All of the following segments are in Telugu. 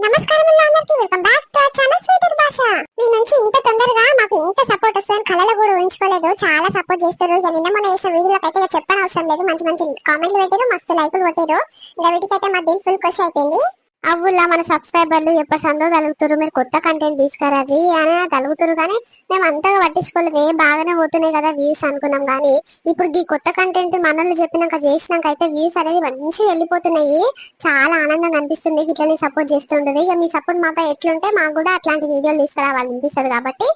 నమస్కారం అందరికీ, welcome back to our channel sweeter భాష. మీ నుంచి ఇంత తొందరగా మాకు ఇంత సపోర్ట్ వస్తుందని కళలో కూడా ఊహించుకోలేదు. చాలా సపోర్ట్ చేస్తారు. ఇక నిన్న మొన్న చేసిన వీడియోలకు అయితే చెప్పని అవసరం లేదు. మంచి మంచి కామెంట్లు పెట్టారు, మస్తు లైకులు కొట్టారు. ఇంకా వీటికైతే మా దిల్ ఫుల్ ఖుషి అయిపోయింది. అవులా మన సబ్స్క్రైబర్లు ఎప్పటి సందో తలుగుతారు, మీరు కొత్త కంటెంట్ తీసుకురాది అని తలుగుతారు. కానీ మేము అంతగా పట్టించుకోలేదు, బాగానే పోతున్నాయి కదా వ్యూస్ అనుకున్నాం. కానీ ఇప్పుడు ఈ కొత్త కంటెంట్ మనల్ని చెప్పినాక చేసినాక అయితే వ్యూస్ అనేది మంచిగా వెళ్ళిపోతున్నాయి. చాలా ఆనందంగా అనిపిస్తుంది. ఇట్లనే సపోర్ట్ చేస్తుంటది. ఇక మీ సపోర్ట్ మాపై ఎట్లుంటే మాకు కూడా అట్లాంటి వీడియోలు తీసుకురావాలనిపిస్తుంది. కాబట్టి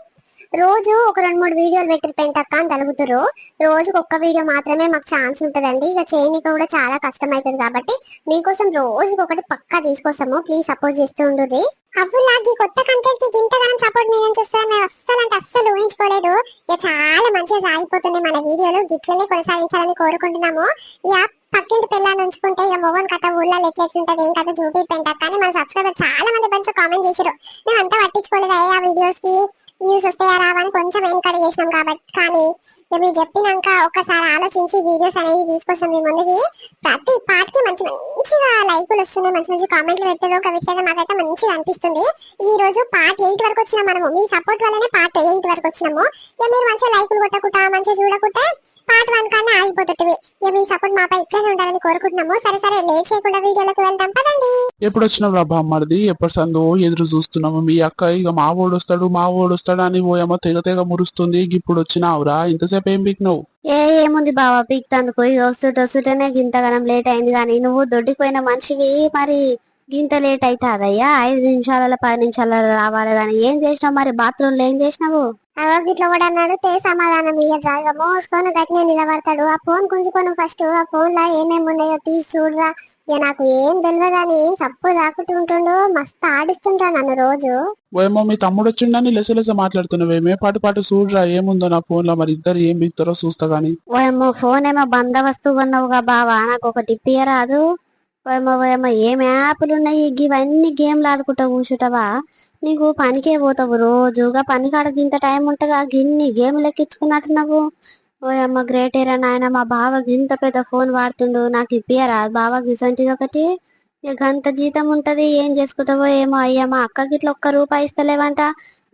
రోజు ఒక 2-3 వీడియోలు పెట్టి పెంటక్క అని తలుగుతారు. రోజుకు ఒక్క వీడియో మాత్రమే మాకు ఛాన్స్ ఉంటదండి. ఇక చేయనికి కూడా చాలా కష్టం అవుతుంది. కాబట్టి మీకోసం రోజుకి ఒకటి పక్కా తీసుకొస్తాము. ప్లీజ్ సపోర్ట్ చేస్తూ ఉండుర్రి. అవ్వులాగి కొత్త కంటెంట్ కి ఇంతగానం సపోర్ట్ మీ నుంచి వస్తుంది మేము అస్సలు ఊహించుకోలేదు. ఇక చాలా మంచిగా సాగిపోతున్నాయి మన వీడియోలు. గిట్లనే కొనసాగించాలని కోరుకుంటున్నాము. ఇక పక్కింటి పిల్లలు ఉంచుకుంటే ఇక మోహన్ కథ ఊళ్ళో ఎట్లెట్లుంటది ఏం కథ చూపిపోయింటారు. కానీ మన సబ్స్క్రైబర్ చాలా మంది మంచిగా కామెంట్ చేశారు. మేము అంతా పట్టించుకోలేదు, ఆ వీడియోస్ కి వ్యూస్ వస్తాయా రావని కొంచెం వెనకడ చేసినాం. కాబట్టి కానీ మీరు చెప్పినాక ఒకసారి ఆలోచించి వీడియోస్ అనేది తీసుకొచ్చాం మీ ముందుకి. ప్రతి పాటకి మంచిగా లైకులు వస్తున్నాయి, మంచి మంచి కామెంట్లు పెట్టారు. ఒక విషయంగా మాకైతే మంచిగా అనిపిస్తుంది. ఈ రోజు పార్ట్ 8 వరకు వచ్చినాం. మనము మీ సపోర్ట్ వల్లనే పార్ట్ 8 వరకు వచ్చినాము. ఇక మీరు మంచిగా లైకులు కొట్టకుండా మంచిగా చూడకుండా పార్ట్ 1 కన్నా ఆగిపోతుంది. ఇక మీ సపోర్ట్ మాపై ఇట్లనే ఉండాలని కోరుకుంటున్నాము. సరే లేట్ చేయకుండా వీడియోలోకి వెళ్దాం పదండి. ఎప్పుడు వచ్చినావు రా బామ్మడిది? ఎప్పటి సందో ఎదురు చూస్తున్నాము. మీ అక్క ఇక మా ఓడు వస్తాడు అని పోయమ్మ తెగ మురుస్తుంది. ఇప్పుడు వచ్చినావురా, ఇంతసేపు ఏం పీకినావు? ఏముంది బావా పీక్తందుకు, ఇక వస్తుంటేనే గింతగానం లేట్ అయింది. కానీ నువ్వు దొడ్డిపోయిన మనిషివి, మరి గింత లేట్ అవుతాదయ్యా? 5 నిమిషాలలో 10 నిమిషాలలో రావాలి. కానీ ఏం చేసినావు మరి? బాత్రూమ్ లో ఏం చేసినావు? గిట్ల కూడా అడిగితే సమాధానం ఇయ్యరా. మోసుకొని గట్టినే నిలబడతాడు. ఆ ఫోన్ గుంజుకొని ఫస్ట్ ఆ ఫోన్ లా ఏమేమి ఉన్నాయో తీసి చూడరా. ఇక నాకు ఏం తెలియదని సప్పుడు దాక్కుంటుంటుండు. మస్తు ఆడిస్తుంటా నన్ను రోజు. ఏమో మీ తమ్ముడు వచ్చిండని లెస మాట్లాడుతున్నావేమే? పాటు చూడరా ఏముందో నా ఫోన్ లో. మరి ఇద్దరు ఏం బిగుతారో చూస్తా గానీ. ఓయమ్మో ఫోన్ ఏమో బందవస్తువు అన్నావుగా బావా, నాకు ఒకటి ఇప్పియరాదు? ఓయమ్మో ఏం యాప్లు ఉన్నాయి, ఇవన్నీ గేమ్లు ఆడుకుంటా కూర్చుంటావా? నీకు పనికే పోతావు రోజుగా, పని కాడకి ఇంత టైం ఉంటదా? గిన్ని గేమ్లు ఎక్కించుకున్నట్టు నువ్వు. ఓయమ్మ గ్రేటేరా నాయన, మా బావ గింత పెద్ద ఫోన్ వాడుతుండు, నాకు ఇప్పియరా బావ గిసంటిది ఒకటి? ఇక గంత జీతం ఉంటది, ఏం చేసుకుంటావో ఏమో. అయ్యా మా అక్కకి ఇట్లా ఒక్క రూపాయి ఇస్తలేవంట.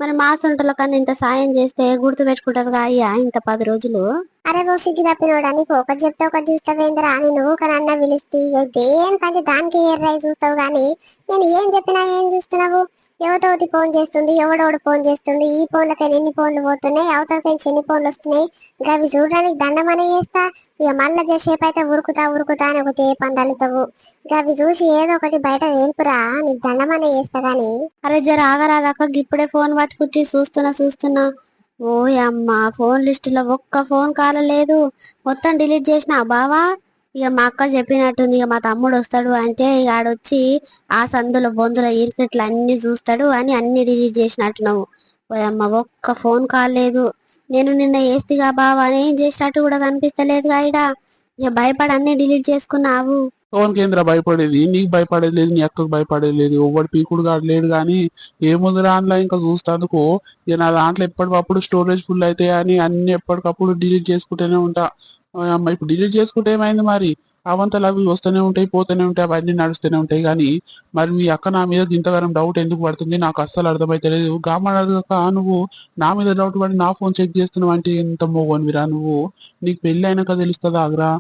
మరి మా సొంటల కన్నా ఇంత సాయం చేస్తే గుర్తు పెట్టుకుంటదిగా అయ్యా ఇంత 10 రోజులు. అరే సిగ్గు తప్పినోడా, నీకు ఒకటి చెప్తే ఒకటి చూస్తావేంద్రా అని నువ్వు కన్నా పిలిస్తే దేనికంటే దానికి ఎర్రై చూస్తావు. గానీ నేను ఏం చెప్పినా ఏం చూస్తున్నావు? ఎవతోటి ఫోన్ చేస్తుంది, ఎవడోడు ఫోన్ చేస్తుంది. ఈ ఫోన్లకైనా ఎన్ని ఫోన్లు పోతున్నాయి, అవతలకైనా ఎన్ని ఫోన్లు వస్తున్నాయి. గవి చూడడానికి దండమనే చేస్తా. ఇక మళ్ళా చేసేపు అయితే ఉరుకుతా అని ఒకటి ఏ పందలుతావు. గవి చూసి ఏదో ఒకటి బయట తెలుపురా, నీకు దండమనే చేస్తా. గానీ అరే జర ఆగరాదక్క, ఇప్పుడే ఫోన్ పట్టుకుంటే చూస్తున్నా. ఓ అమ్మ, ఫోన్ లిస్ట్ లో ఒక్క ఫోన్ కాల్ లేదు, మొత్తం డిలీట్ చేసిన బావా. ఇక మా అక్క చెప్పినట్టుంది, ఇక మా తమ్ముడు వస్తాడు అంటే ఇక ఆడొచ్చి ఆ సందుల బొందుల ఇరికెట్లు అన్ని చూస్తాడు అని అన్ని డిలీట్ చేసినట్టున్నావు. ఓ అమ్మ, ఒక్క ఫోన్ కాల్ లేదు. నేను నిన్న వేస్తిగా బావా అని ఏం చేసినట్టు కూడా కనిపిస్తలేదు గాయడ. ఇక భయపడి అన్ని డిలీట్ చేసుకున్నావు. ఫోన్ కేంద్ర భయపడేది? నీకు భయపడేది లేదు, నీ అక్కకు భయపడేది లేదు. ఎవడు పీకుడు కాడలేడు. కానీ ఏముంది దాంట్లో ఇంకా చూస్తానుకో. ఇక నా దాంట్లో ఎప్పటికప్పుడు స్టోరేజ్ ఫుల్ అయితే అని అన్ని ఎప్పటికప్పుడు డిలీట్ చేసుకుంటూనే ఉంటా. అమ్మ ఇప్పుడు డిలీట్ చేసుకుంటే ఏమైంది మరి? అవంతలు అవి వస్తూనే ఉంటాయి, పోతూనే ఉంటాయి, అవన్నీ నడుస్తూనే ఉంటాయి. కానీ మరి మీ అక్క నా మీద ఇంతగానం డౌట్ ఎందుకు పడుతుంది నాకు అస్సలు అర్థమైతలేదు. గామని అడగక నువ్వు నా మీద డౌట్ పడి నా ఫోన్ చెక్ చేస్తున్నావు అంటే ఎంత మోగనివిరా నువ్వు? నీకు పెళ్లి అయినాక తెలుస్తుంది ఆగ్రా.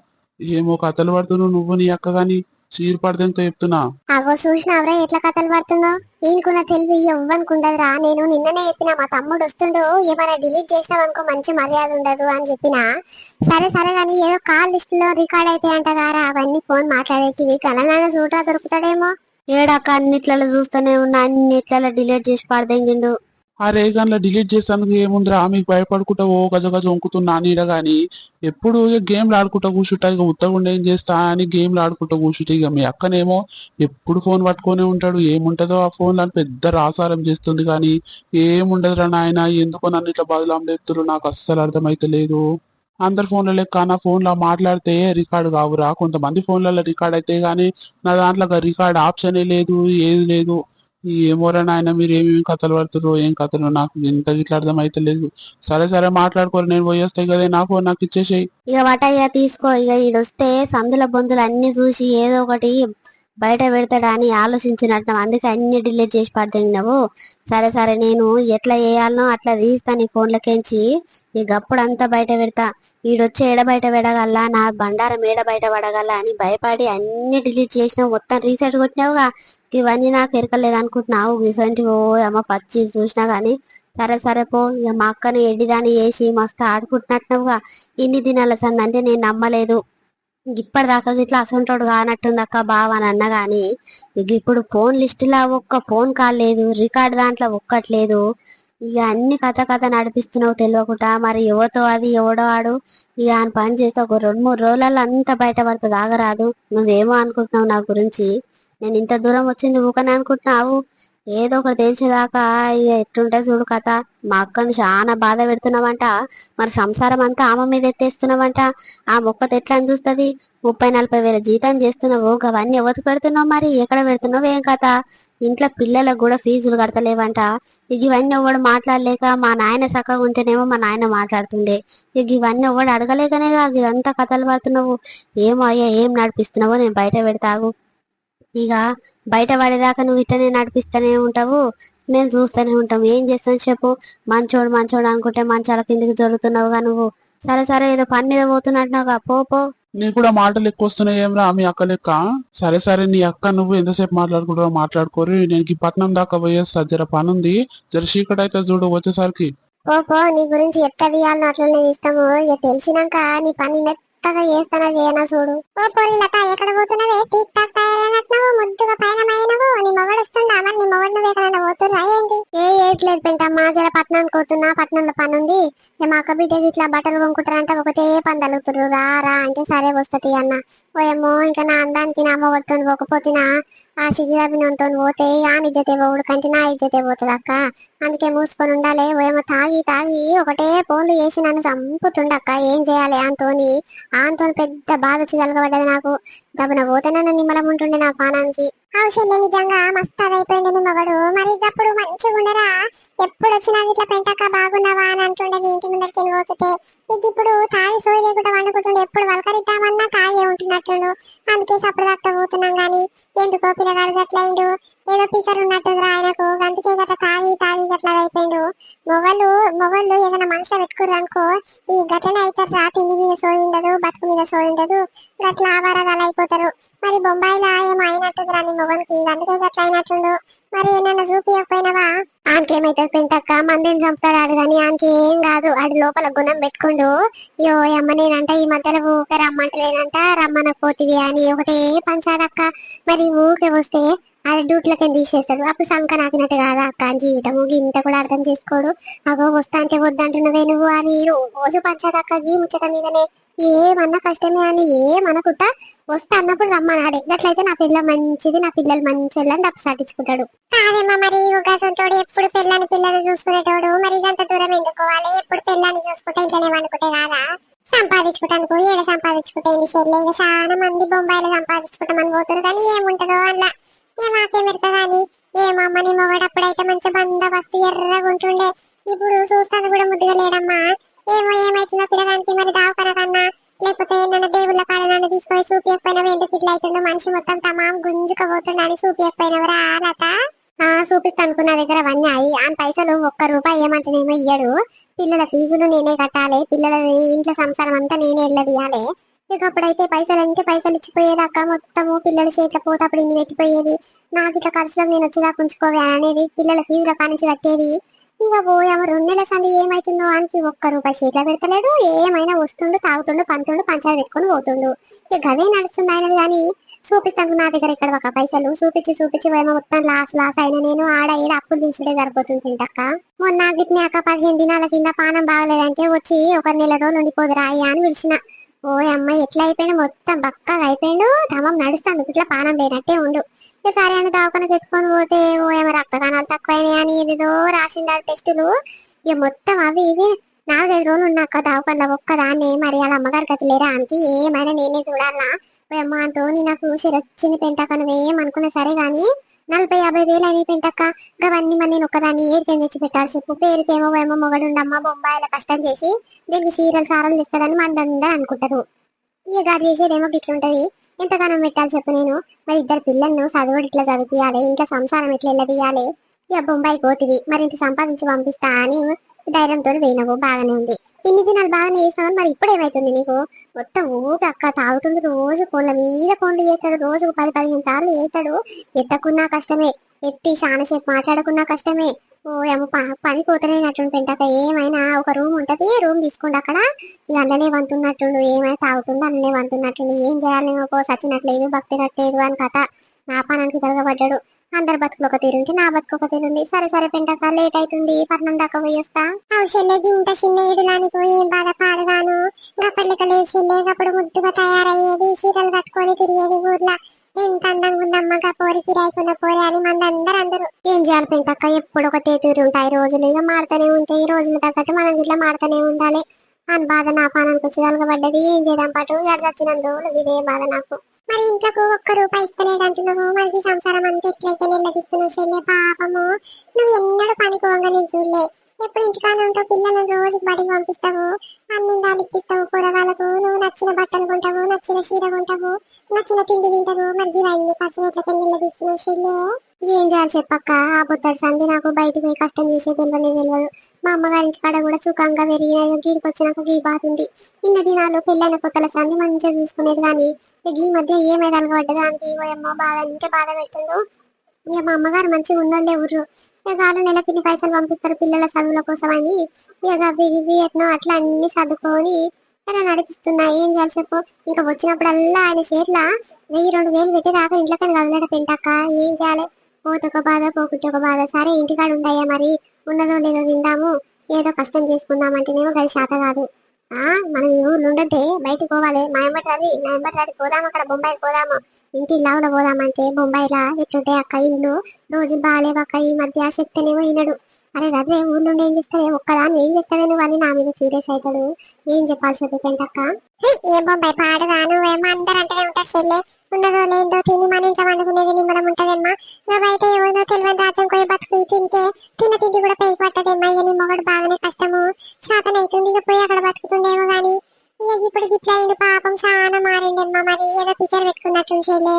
ఏమో కథలు పడుతున్నావు నువ్వు నీ అక్క. గాని చీర పడితే చెప్తున్నా. అగో చూసినావురా ఎట్లా కథలు పడుతున్నావు? ఈయనకున్న తెలివి ఇవ్వనుకుండదురా. నేను నిన్ననే చెప్పినా మా తమ్ముడు వస్తుండు, ఏమైనా డిలీట్ చేసినావనుకో మంచి మర్యాద ఉండదు అని చెప్పినా. సరే కానీ ఏదో కాల్ లిస్ట్ లో రికార్డ్ అయితే అంటగారా, అవన్నీ ఫోన్ మాట్లాడేటివి. కలనాన్న చూడరా దొరుకుతాడేమో. ఏడాక అన్నిట్లలో చూస్తూనే ఉన్నా, అన్నిట్లలో డిలీట్ చేసి పడదెంగిండు. అరే గన్లా డిలీట్ చేసేందుకు ఏముందిరా? మీకు భయపడుకుంటా ఓ గజ వంకుతున్నా నీడ. గాని ఎప్పుడు గేమ్లు ఆడుకుంటా కూర్చుంటా. ఇక ఉత్తగుండా ఏం చేస్తా అని గేమ్లు ఆడుకుంటా కూర్చుంటా. ఇక మీ అక్కనేమో ఎప్పుడు ఫోన్ పట్టుకొని ఉంటాడు. ఏముంటదో ఆ ఫోన్ అని పెద్ద రాసారం చేస్తుంది. కానీ ఏముండదురా నాయన. ఎందుకో నన్ను ఇట్లా బదులాం లేపుతున్నారు, నాకు అస్సలు అర్థమైతే లేదు. అందరి ఫోన్ల లెక్క నా ఫోన్లో మాట్లాడితే రికార్డు కావురా. కొంతమంది ఫోన్లలో రికార్డ్ అయితే గానీ నా దాంట్లో రికార్డ్ ఆప్షనే లేదు, ఏది లేదు. ఏమోరా నాయన, మీరు ఏమేమి కథలు పడుతుర్రో ఏం కథలు నాకు ఇంత ఇట్లా అర్థం అయితే లేదు. సరే మాట్లాడుకోరు, నేను పోయేస్తాయి కదా. నాకు ఇచ్చేసేయి. ఇక వటయ్య తీసుకో. ఇక ఈడొస్తే సందుల బొందులు అన్ని చూసి ఏదో ఒకటి బయట పెడతాడా అని ఆలోచించినట్టు అందుకే అన్ని డిలీట్ చేసి పడతావు. సరే సరే, నేను ఎట్లా చేయాలనో అట్లా తీస్తా నీ ఫోన్లకేంచి. ఇక అప్పుడు అంతా బయట పెడతా. వీడొచ్చి ఏడ బయట పెడగల్లా, నా బండారం ఏడ బయట పడగల్లా అని భయపడి అన్ని డిలీట్ చేసినావు, మొత్తం రీసెట్ కొట్టినావుగా. ఇవన్నీ నాకు ఎరకలేదు అనుకుంటున్నావు. ఇటువంటి ఓ అమ్మ పచ్చి చూసినా గానీ. సరే సరే పో, ఇక మా అక్కని ఎడ్డిదాన్ని చేసి మస్తు ఆడుకుంటున్నట్టుగా. ఇన్ని దినాల సందంటే నేను నమ్మలేదు. ఇప్పటిదాకా ఇట్లా అసంటోడు కానట్టుంది అక్క బావ అని అన్న గాని, ఇక ఇప్పుడు ఫోన్ లిస్టులో ఒక్క ఫోన్ కాల్ లేదు, రికార్డ్ దాంట్లో ఒక్కట్లేదు. ఇక అన్ని కథ కథ నడిపిస్తున్నావు తెలియకుండా. మరి ఎవతో అది ఎవడో ఆడు. ఇక ఆయన పని చేస్తే ఒక 2-3 రోజులలో అంతా బయటపడుతుంది, ఆగరాదు. నువ్వేమో అనుకుంటున్నావు నా గురించి. నేను ఇంత దూరం వచ్చింది ఊకనే అనుకుంటున్నావు. ఏదో ఒకటి తెలిసేదాకా ఇక ఎట్లుంటే చూడు కథ. మా అక్కని చాలా బాధ పెడుతున్నావంట. మరి సంసారం అంతా ఆమె మీద ఎత్తేస్తున్నావంట. ఆ మొక్కత ఎట్లా అని చూస్తుంది? 30-40 వేల జీతం చేస్తున్నావు, అవన్నీ ఎవరికి పెడుతున్నావు? మరి ఎక్కడ పెడుతున్నావు? ఏం కథ? ఇంట్లో పిల్లలకు కూడా ఫీజులు కడతలేవంట. ఇక ఇవన్నీ ఎవడు మాట్లాడలేక, మా నాయన చక్కగా ఉంటేనేమో మా నాయన మాట్లాడుతుండే. ఇక ఇవన్నీ ఎవడు అడగలేకనేగా ఇదంతా కథలు పడుతున్నావు. ఏమో అయ్యా, ఏం నడిపిస్తున్నావో నేను బయట పెడతాగు. ఇక బయట పడేదాకా నువ్వు ఇట్టనే నడిపిస్తూనే ఉంటావు, మేము చూస్తూనే ఉంటాం. ఏం చేస్తాను చెప్పు? మంచోడు మంచోడు అనుకుంటే మంచాల కిందికి జరుగుతున్నావుగా నువ్వు. సరే సరే, ఏదో పని మీద పోతున్నట్టున్నావుగా, పో పో. నీకు కూడా మాటలు ఎక్కువ వస్తున్నాయి ఏమ్రా మీ అక్క లెక్క? సరే సరే, నీ అక్క నువ్వు ఎంతసేపు మాట్లాడుకుంటారో మాట్లాడుకోరు. నేను ఈ పట్నం దాకా పోయేస్తా, జర పనుంది. జర చీకటి అయితే చూడు వచ్చేసరికి. పో నీ గురించి ఎట్లా తీయాలని అట్లనే తీస్తాము. ఇక తెలిసినాక నీ పని మెత్తగా చేస్తానా చేయనా చూడు. ఓ పొల్లక ఎక్కడ పోతున్నావే? టీక్ టాక్ తయారైనట్టున్నావు, ముద్దుగా పైన మైనవు. నీ మొగడు వస్తుండా? మరి నీ మొగడు నువ్వు ఎక్కడైనా పోతున్నా ఏంటి? ఏట్లేదు పెంటమ్మా, జర పట్నానికి పోతున్నా, పట్నంలో పని ఉంది. మా అక్క బిడ్డకి ఇట్లా బట్టలు కొనుక్కుంటారంటే ఒకటే పని తలుగుతురు. రా రా అంటే సరే వస్తుంది అన్న. ఓయమ్మో, ఇంకా నా అందానికి నా మొగడుతో పోకపోతున్నా ఆ సిగిరాబినంతో పోతే ఆ నిజతే పోవుడు కంటే నా ఇజ్జతే పోతుంది అక్క. అందుకే మూసుకొని ఉండాలి. ఓయమ్మో, తాగి తాగి ఒకటే ఫోన్లు చేసి నన్ను చంపుతుండక్క. ఏం చేయాలి? ఆంతో పెద్ద బాధ వచ్చి తలగబడ్డది నాకు. దబ్బున పోతేనే నిమ్మలం ఉంటుండే నా పానానికి. అవసరం నిజంగా మస్తు అదైపోయింది నీ మగడు. మరి అప్పుడు మంచిగా ఉండరా? ఎప్పుడు వచ్చినా ఇట్లా పెంటక్క బాగున్నావా అని అంటుండే నీ ఇంటి ముందరికి వెళ్ళి పోతుంటే. నీకు ఇప్పుడు తాగి సోయి లేకుండా వండుకుంటుండే, ఎప్పుడు వలకరిద్దామన్నా తాగే ఉంటున్నట్టుండు. అందుకే సప్పుడు దాకా పోతున్నాం గానీ ఎందుకో పిల్లగాడు గట్లయిండు. ఏదో పీకర్ ఉన్నట్టుంది ఆయనకు. అందుకే గట్లా తాగి తాగి గట్లా అయిపోయిండు. మొగళ్ళు ఏదైనా మనసులో పెట్టుకుర్రు అనుకో, ఈ గట్లనే అవుతారు. రా, తిండి మీద సోయి ఉండదు, బతుకు మీద సోయి ఉండదు, గట్ల ఆవారగాలు అయిపోతారు. మరి బొంబాయిలో ఏమో అయినట్టుంది రా నీ మొగనికి, అందుకే గట్ల అయినట్టుండు. మరి ఏమన్నా చూపియకపోయినావా? ఆనకేమైతుంది పెంటక్క, మందిని చంపుతాడు కానీ ఆనకి ఏం కాదు. ఆడు లోపల గుణం పెట్టుకుండు. యో అమ్మ, నేనంట ఈ మధ్యలో ఊకే రమ్మంటలేనంట, రమ్మనకపోతివి అని ఒకటే పంచాదక్క. మరి ఊకే వస్తే ఆడ డ్యూటీలకి తీసేస్తాడు. అప్పుడు సంక నాకినట్టు కాదా అక్క జీవితం? ఇంత కూడా అర్థం చేసుకోడు. అగో వస్తా అంటే వద్దంటున్నవే నువ్వు అని రోజు పంచాదక్క. గీ ముచ్చట మీదనే ఏమన్నా కష్టమే అని ఏమనుకుంటా వస్తా అన్నప్పుడు రమ్మనాడే. గట్లయితే నా పిల్ల మంచిది, నా పిల్లలు మంచి డబ్బు సాటించుకుంటాడు. కాదమ్మా, మరి ఉగాసంటోడు ఎప్పుడు పిల్లని చూసుకునేటోడు. మరి ఇదంత దూరం ఎందుకోవాలి? ఎప్పుడు పిల్లని చూసుకుంటే ఇంట్లోనే వండుకుంటే కాదా? సంపాదించుకుంటాను ఏడ సంపాదించుకుంటే చెల్లె. ఇక చాలా మంది బొంబాయిలో సంపాదించుకుంటామని పోతారు కానీ ఏముంటదో అలా. ఏమాకేమిరుక గాని ఏమమ్మని మొగడు అప్పుడైతే మంచి బందోబస్తు ఎర్రగా ఉంటుండే. ఇప్పుడు చూస్తాను కూడా ముద్దుగా లేడమ్మా. ఏమైతుందో పిల్లగానికి? మరి దావకన కన్నా లేకపోతే నన్ను దేవుళ్ళ కాడ నన్ను తీసుకొని చూపియకపోయినావు, ఎందుకు ఇట్లా అవుతుండో? మనిషి మొత్తం తమాం గుంజుకపోతుండ అని చూపియకపోయినవరా లత? చూపిస్తాను నా దగ్గర అవన్నీ అయ్యి. ఆ పైసలు ₹1 ఏమంటేనేమో ఇయ్యడు. పిల్లల ఫీజులు నేనే కట్టాలి, పిల్లల ఇంట్లో సంసారం అంతా నేనే వెళ్ళదియాలి. ఇక అప్పుడైతే పైసలు అంటే పైసలు ఇచ్చిపోయేది అక్క. మొత్తము పిల్లల చేతిలో పోతే అప్పుడు ఇన్ని పెట్టిపోయేది. నాకు ఇట్లా ఖర్చులకు నేను వచ్చేదాకా ఉంచుకోవే అనేది, పిల్లల ఫీజుల కానించి కట్టేది. ఇక పోయాము 2 నెలల సంది ఏమైతుందో ఆయనకి ₹1 చేతిలో పెడతలేడు. ఏమైనా వస్తుండు, తాగుతుండు, పంటుండు, పంచాలు పెట్టుకుని పోతుండు. ఇక గదే నడుస్తుంది ఆయనది. కానీ చూపిస్తాను నా దగ్గర ఇక్కడ ఒక పైసలు చూపించి ఏమో మొత్తం లాస్ అయినా నేను ఆడ ఈడ అప్పులు తీసుడే సరిపోతుంది తింటక్క. మొన్న గిట్నాక 15 దినాల కింద పానం బాగలేదంటే వచ్చి ఒక నెల రోజులు ఉండిపోదురా అయ్యా అని పిలిచిన. ఓ అమ్మాయి ఎట్లా అయిపోయాడు, మొత్తం బక్కగా అయిపోయాడు. ధమం నడుస్తాను, ఇట్లా పానం పోయినట్టే ఉండు. ఇక సరే అని దవాఖానకి ఎత్తుకొని పోతే ఓ ఏమో రక్తకణాలు తక్కువైనాయి అని ఏదేదో రాసిండారు టెస్టులు. ఇక మొత్తం అవి ఇవి 4-5 రోజులు ఉన్నాక దవాఖానలో ఒక్కదాన్ని. మరి వాళ్ళ అమ్మగారి గతి లేరా ఆమెకి? ఏమైనా నేనే చూడాలా? అమ్మ అంతో నాకు వచ్చింది పెంటక్క. నువ్వేమనుకున్నా సరే గాని 40-50 వేలు అయినాయి పెంటక్క. అవన్నీ మరి నేను ఒక్కదాన్ని ఏడికి తెచ్చి పెట్టాలి చెప్పు? పేరుకేమో మొగడుండమ్మ బొంబాయిలో కష్టం చేసి దీనికి చీరలు సారాలు ఇస్తాడని మందందరూ అనుకుంటారు. ఇక గాడి చేసేదేమో గిట్లుంటది. ఎంతగానం పెట్టాలి చెప్పు నేను. మరి ఇద్దరు పిల్లలను చదువుడు ఇట్లా చదివియాలి, ఇంకా సంసారం ఇట్లా ఎల్లదీయాలి. ఇక బొంబాయి పోతివి మరి ఇంత సంపాదించి పంపిస్తా అని ధైర్యంతో పోయినవు, బాగానే ఉంది. ఇన్ని దినాలు బాగానే చేసినావు, మరి ఇప్పుడు ఏమైతుంది నీకు? మొత్తం ఊక అక్క తాగుతుంది, రోజు కోళ్ళ మీద కోళ్ళు చేస్తాడు, రోజు 10-15 సార్లు చేస్తాడు. ఎత్తకున్నా కష్టమే, ఎత్తి చాలాసేపు మాట్లాడుకున్నా కష్టమే. ఓ ఏమో పని పోతలేనట్టుండు పెంటక. ఏమైనా ఒక రూమ్ ఉంటది, రూమ్ తీసుకోండి అక్కడ. ఇక అన్ననే వంతున్నట్టుండు, ఏమైనా తాగుతుండు అన్ననే వంతున్నట్టుండు. ఏం చేయాలేమో పో, సచ్చినట్లేదు భక్తినట్లేదు అని కథ. నా పానానికి తిరగబడ్డాడు. అందరి బతుకులు ఒక తీరుంటే నా బతుకు ఒక తీరుంది. సరే సరే పెంటక, లేట్ అవుతుంది, పట్నం దాకా పోయేస్తా. అవసరం ఇంత చిన్న ఏడులానికి ఏం బాధ పాడుగాను. గప్పట్లక లేచెల్లే, అప్పుడు ముద్దుగా తయారయ్యేది, చీరలు కట్టుకొని తిరిగేది ఊర్లో. ఎంత అందంగా ఉందమ్మా పోరికి, రాయకున్న పోరి అని మంది అందరూ. ఏం చేయాలి పెంటక్క, ఎప్పుడు ఒకటే తీరు ఉంటాయి రోజులు. ఇక మారుతూనే ఉంటాయి, రోజులు తగ్గట్టు మనం ఇట్లా మారుతూనే ఉండాలి అని బాధ నా పానానికి వచ్చి కలగబడ్డది. ఏం చేద్దాం పాటు, ఎడ చచ్చినందు ఇదే బాధ నాకు. మరి ఇంట్లోకి ఒక్క రూపాయి ఇస్తలేడు అంటున్నావు, మరి సంసారం అంతా ఎట్లయితే నిలదీస్తున్నావు చెల్లె. పాపము, నువ్వు ఎన్నడూ పనికి పోగా నేను చూడలే. ఎప్పుడు ఇంటికానే ఉంటావు, పిల్లలను రోజు బడికి పంపిస్తావు, అన్ని దాలిప్పిస్తావు కూరగాయలకు, నువ్వు నచ్చిన బట్టలు కొంటావు, నచ్చిన చీర కొంటావు, నచ్చిన తిండి తింటావు. మరి ఇవన్నీ కష్టం ఎట్లయితే నిలదీస్తున్నావు చెల్లె. ఏం చేయాలి చెప్పక్క, ఆ బుద్ధడి సంధి నాకు బయటికి పోయి కష్టం చేసే తెలియదు. మా అమ్మగారి ఇంటికాడ కూడా సుఖంగా పెరిగిన గీడికి వచ్చినాక గీ బాధ ఉంది. ఇన్న దినాలు పెళ్ళైన కొత్తల సంధి మంచిగా చూసుకునేది, కానీ ఈ మధ్య ఏమైనా అలవాటు దానికి ఏమో బాధ ఇంకే బాధ పెడుతుండు. ఇక మా అమ్మగారు మంచిగా ఉన్నోళ్ళే ఊరు. ఇక వాళ్ళు నెలకి పైసలు పంపిస్తారు పిల్లల చదువుల కోసం అని. ఇక ఇవి ఎట్నో అట్లా అన్ని చదువుకొని ఇలా నడిపిస్తున్నా. ఏం చేయాలి చెప్పు. ఇంకా వచ్చినప్పుడల్లా ఆయన చేట్ల 1000-2000 పెట్టేదాకా ఇంట్లోకని కదలడ పెంటాక. ఏం చేయాలి, పోతే ఒక బాధ, పోకుంటే ఒక బాధ. సరే ఇంటికాడ ఉంటాయా మరి, ఉన్నదో లేదో తిందాము, ఏదో కష్టం చేసుకుందామంటేనేమో గది శాత కాదు. మనం ఈ ఊర్లో ఉండద్దే, బయటకు పోవాలి. మా ఎంబటి రాడి పోదాము, అక్కడ బొంబాయికి పోదాము, ఇంటి లావులో పోదామంటే బొంబాయిలా ఎట్లుంటాయి అక్క ఇల్లు, రోజులు బాగాలేవక్క ఈ మధ్య చెప్తేనేమో వినడు. అరే రద్దే ఊర్లో ఏం చేస్తావే, ఒక్కదాన్ని ఏం చేస్తావే నువ్వు అని నా మీద సీరియస్ అవుతాడు. ఏం చెప్పాలి చెప్పంటక్క. ఏ బొంబాయి పాడుగా, నువ్వేమో అందరూ అంటేనే ఉంటారు చెల్లె. ఉన్నదో లేదో తిని మన ఇంట్లో వండుకునేది నిమ్మలం ఉంటదమ్మా. ఇంకా బయట ఏమో తెలియని రాజ్యం పోయి బతుకు తింటే తిన్న తిండి కూడా పైకి పట్టదమ్మా. ఇక నీ మొగడు బాగానే కష్టము శాతం అవుతుంది, ఇక పోయి అక్కడ బతుకుతుండేమో గాని. ఇక ఇప్పుడు ఇట్లా అయింది పాపం, చాలా మారిండమ్మా. మరి ఏదో పిక్చర్ పెట్టుకున్నట్టు చెల్లె,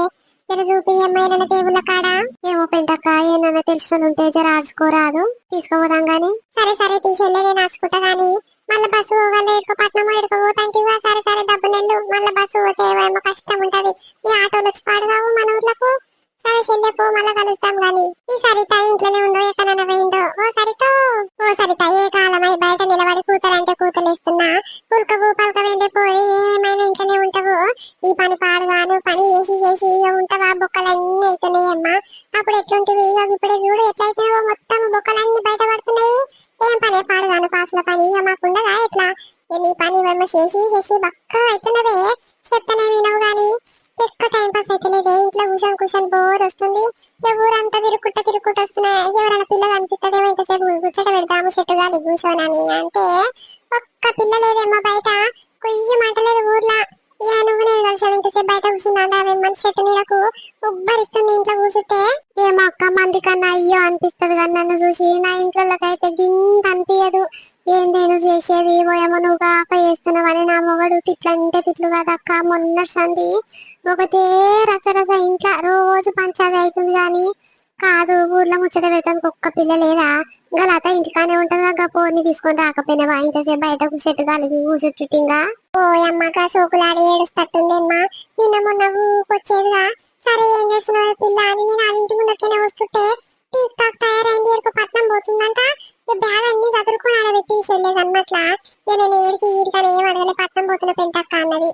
జర చూపి అమ్మాయిన దేవుళ్ళ కాడ. ఏమో పెంటక్క, ఏమన్నా తెలిసిన ఉంటే జర ఆడుకోరాదు, తీసుకోపోదాం గాని. సరే సరే తీసేళ్ళే, నేను ఆడుకుంటా గాని. మళ్ళీ బస్సు పోవాలి, పట్నం ఎడుకోపోతాంటి. సరే సరే డబ్బు నెల్లు, మళ్ళీ బస్సు పోతే ఏమో కష్టం ఉంటది. ఈ ఆటోలు వచ్చి పాడుగావు మన ఊర్లకు. సరే చెల్లెపు, మళ్ళా కలుస్తాం గాని. ఈ సరిత ఇంట్లోనే ఉందో ఎక్కడన్నా పోయిందో. ఓ సరిత ఏ కాలమై బయట నిలబడి కూతలంటే కూతలేస్తున్నా. పుల్కవు పలక వెండే పోయి ఏమైనా ఇంట్లోనే ఉంటావు. ఈ పని పాడుగాను, పని చేసి ఇక ఉంటావా, బొక్కలన్నీ అయితున్నాయమ్మా. అప్పుడు ఎట్లుంటివి, ఇప్పుడే చూడు ఎట్లయితే మొత్తం బొక్కలన్నీ బయట పడుతున్నాయి. ఏం పని పాడుగాను, పాసుల పని ఇక మాకుండగా ఎట్లా. నీ పని ఏమో చేసి బక్క అవుతున్నవే, చెప్తానే వినవు గాని. ఎక్కువ టైం పాస్ అయితేనేదే, ఇంట్లో కూర్చొని బోర్ వస్తుంది. ఊరంతా తిరుక్కుంటూ వస్తున్నాయి. ఎవరైనా పిల్లలు అనిపిస్తుందేమో, ఇంతసేపు ముచ్చట పెడతాము చెట్టు గాలి కూర్చోనని అంటే ఒక్క పిల్ల లేదేమో బయట, కొయ్యి మంటలేదు ఊర్లో. ఇక నువ్వు నేను కలిసావు ఇంతసేపు బయట కూర్చుందా, మన చెట్టు నీడకు ఉబ్బరిస్తుంది ఇంట్లో కూర్చుంటే. ఏమో అక్క, మంది కన్నా అయ్యో అనిపిస్తుంది కానీ నన్ను చూసి. నా ఇంట్లోకైతే గింత అనిపించదు. ఏం నేను చేసేది ఏమో నువ్వు కాక చేస్తున్నావని నా మొగడు తిట్లంటే తిట్లు కదక్క. మొన్నటి సంది ఒకటే రసరస ఇంట్లో రోజు పంచాది అవుతుంది కానీ కాదు. ఊర్లో ముచ్చట పెడతానికి ఒక్క పిల్ల లేదా? ఇంకా లత ఇంటికానే ఉంటది కదా, పోని తీసుకొని రాకపోయినావా ఇంతసేపు బయట చెట్టు కాలేదు కూర్చుట్టింగా. ఓ అమ్మగా సోకులాడి ఏడుస్తట్టుందేమ్మా. నిన్న మొన్న ఊకొచ్చేదిగా. సరే ఏం చేస్తున్నావు పిల్ల అని నేను ఆ ఇంటి ముందరికైనా వస్తుంటే టీక్ టాక్ తయారైంది, ఎరుకు పట్నం పోతుందంట. ఈ బ్యాగ్ అన్ని చదువుకుని ఆడబెట్టింది చెల్లేదు అన్నట్లా. నేను ఏడికి ఈడికని ఏం అడగలే, పట్నం పోతున్న పెంటక్క అన్నది.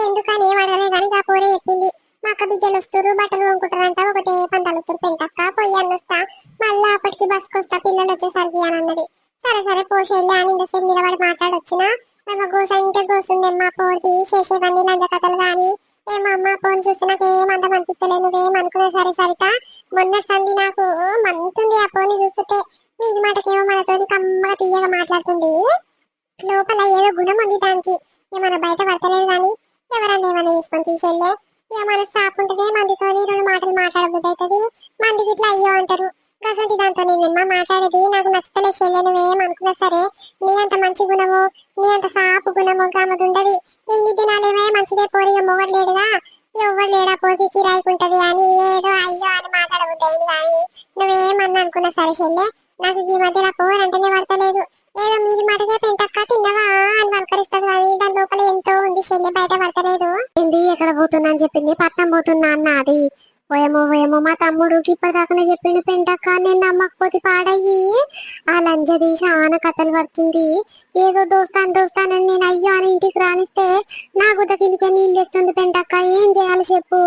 ఎందుకని ఏం అడగలే కానీ ఆ పోరే చెప్పింది. మా అక్క బిడ్డలు వస్తారు, బట్టలు కొనుక్కుంటారంట, ఒకటే పంటలు వస్తారు పెంటక్క, పోయి అన్నొస్తా, మళ్ళీ అప్పటికి బస్కి వస్తా పిల్లలు వచ్చేసరికి అని అన్నది. సరే సరే పోసేళ్ళి అని ఇంతసేపు నిలబడి మాట్లాడొచ్చిన. మేము గోస ఇంటే గోసుందమ్మా, పోటీ చేసేవన్నీ లంజ కథలు కానీ. ఏమో అమ్మ ఫోన్ చూసి నాకు ఏమంతం అనిపిస్తలేదు, నువ్వేమనుకున్నా సరే సరిత. మొన్న సంధి నాకు మంతుంది ఆ ఫోన్ చూస్తుంటే. మీది మాటకేమో మనతోని కమ్మగా తీయగా మాట్లాడుతుంది. లోపల ఏదో గుణం ఉంది దానికి, ఏమైనా బయట పడతలేదు కానీ. ఎవరన్నా ఏమైనా తీసుకొని తీసేళ్ళే. ఇక మన షాప్ ఉంటేనే మందితోని 2 మాటలు మాట్లాడబుద్ది అవుతుంది. మందికి ఇట్లా అయ్యో అంటారు. అసలు దాంతో నేనమ్మా మాట్లాడేది నాకు నచ్చతలే చెల్లె. నువ్వేం అనుకున్నా సరే నీ అంత మంచి గుణము నీ అంత సాపు గుణము కామది ఉండదు. ఇన్ని దినాలేమే మంచిదే పోరిగా మొగడు లేడుగా, ఎవరు లేడా పోతే కిరాయికుంటది అని ఏదో అయ్యో అని మాట్లాడబుద్ది కానీ నువ్వేమన్నా అనుకున్నా సరే చెల్లె నాకు ఈ మధ్య పోరంటేనే పడతలేదు. ఏదో మీది మాటకే పెంటక్క తిన్నవా అని పలకరిస్తాడు కానీ దాని లోపల ఎంతో ఉంది చెల్లె, బయట పడతలేదు. ఏంది ఎక్కడ పోతున్నా అని చెప్పింది, పట్నం పోతున్నా అన్న. అది ఓయమో మా తమ్ముడుకి ఇప్పటిదాకానే చెప్పిండు పెంటక్క, నేను నమ్మకపోతే పాడయ్యి ఆ లంజది చాలా కథలు పడుతుంది. ఏదో దోస్తానని నేను అయ్యో అని ఇంటికి రానిస్తే నా గుద్ద కిందికే నీళ్ళు తెస్తుంది పెంటక్క, ఏం చేయాలి చెప్పు.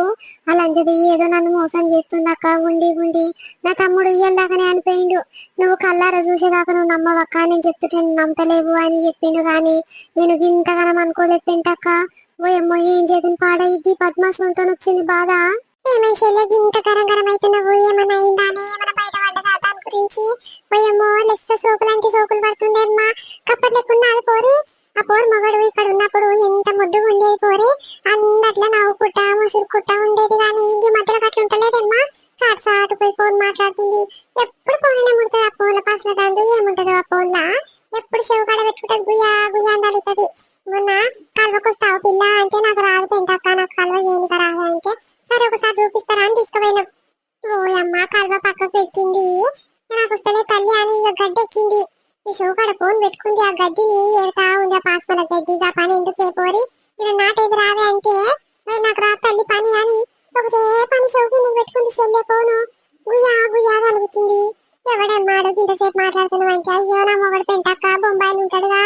ఆ లంజది ఏదో నన్ను మోసం చేస్తుంది అక్క. ఉండి నా తమ్ముడు ఇయ్యదాకానే అనిపోయిండు. నువ్వు కల్లారా చూసేదాకా నువ్వు నమ్మవక్క, నేను చెప్తుంటే నమ్మతలేవు అని చెప్పిండు. కానీ నేను ఇంతగానం అనుకోలేదు పెంటక్క. ఓయమ్మో ఏం చేద్దాం పాడయ్యి పద్మాసంతో వచ్చింది బాధ. ఏమైనా చెల్లెకి ఇంత గరం అవుతున్నావు, ఏమన్నా అయిందానే, ఏమన్నా బయట పడ్డదా దాని గురించి? పోయమ్మో లెస్స సోకులంటే సోకులు పడుతుండే అమ్మా. కప్పట్లేకున్నా అది పోరి, ఆ పోరు మగడు ఇక్కడ ఉన్నప్పుడు ఎంత ముద్దుగా ఉండేది పోరి, అందట్లా నవ్వుకుంటా ముసురుకుంటా ఉండేది. కానీ ఈ మధ్యలో అట్లా ఉంటలేదమ్మా. సాటు పోయి ఫోన్ మాట్లాడుతుంది. ఎప్పుడు ఫోన్లో ముడుతుంది ఆ ఫోన్ల పాసిన దాంతో ఏముంటదో ఆ ఫోన్లా. ఎప్పుడు చెవు కాడ పెట్టుకుంటది, గుయ్యా అని అడుగుతుంది. మొన్న కలవకొస్తావు పిల్ల అంటే నాకు రాదు పెంటక్క, నాకు కలవ చేయనిక రాదు అంటే సరే ఒకసారి చూపిస్తారా అని తీసుకుపోయినాం. ఓయమ్మ కలవ పక్కకు పెట్టింది, నాకు వస్తలే తల్లి అని ఇక గడ్డి ఎక్కింది. ఈ షోకాడ ఫోన్ పెట్టుకుంది, ఆ గడ్డిని ఏడుతా ఉంది. ఆ పాస్మల గడ్డి ఆ పని ఎందుకే పోరి ఇలా నాటేది రావే అంటే నాకు రా తల్లి పని అని ఒకటే పని షోకి నువ్వు పెట్టుకుంది చెల్లె ఫోను. గుయ్యా కలుగుతుంది. ఎవడమ్మాడు ఇంతసేపు మాట్లాడుతున్నావు అంటే అయ్యో నా మొగడు పెంటక్క బొంబాయిలు ఉంటాడుగా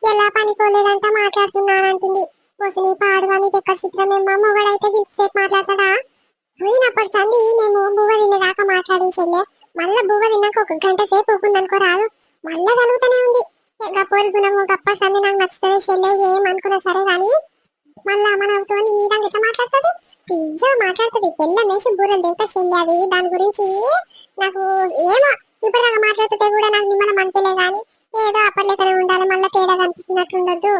ఎలా పని పోలేదంతా మాట్లాడుతున్నానంటుంది. వసలి పాడుగా నీకు ఎక్కడ చిత్రమేమ్మా, మొగడైతే ఇంతసేపు మాట్లాడతాడా? పోయినప్పటి సంది మేము బువ్వ తినేదాకా మాట్లాడించెల్లే. మళ్ళా బువ్వ తిన్నాక ఒక గంట సేపు ఊకుందనుకో రాదు, మళ్ళా కలుగుతూనే ఉంది. గప్పటి గుణము గప్పటి సంది నాకు నచ్చుతుంది చెల్లె, ఏమనుకున్నా సరే కానీ మళ్ళా మనతో మీద ఎట్లా మాట్లాడుతుంది, పిజ్జా మాట్లాడుతుంది. పెళ్ళ మేసి బూరెలు తింటా చెల్లి. అది దాని గురించి నాకు ఏమో ఇప్పటిదాకా మాట్లాడుతుంటే కూడా నాకు నిమ్మలం అనిపించలే. కానీ ఏదో అప్పట్లేకనే ఉండాలి, మళ్ళీ తేడా కనిపిస్తున్నట్టు ఉండొద్దు.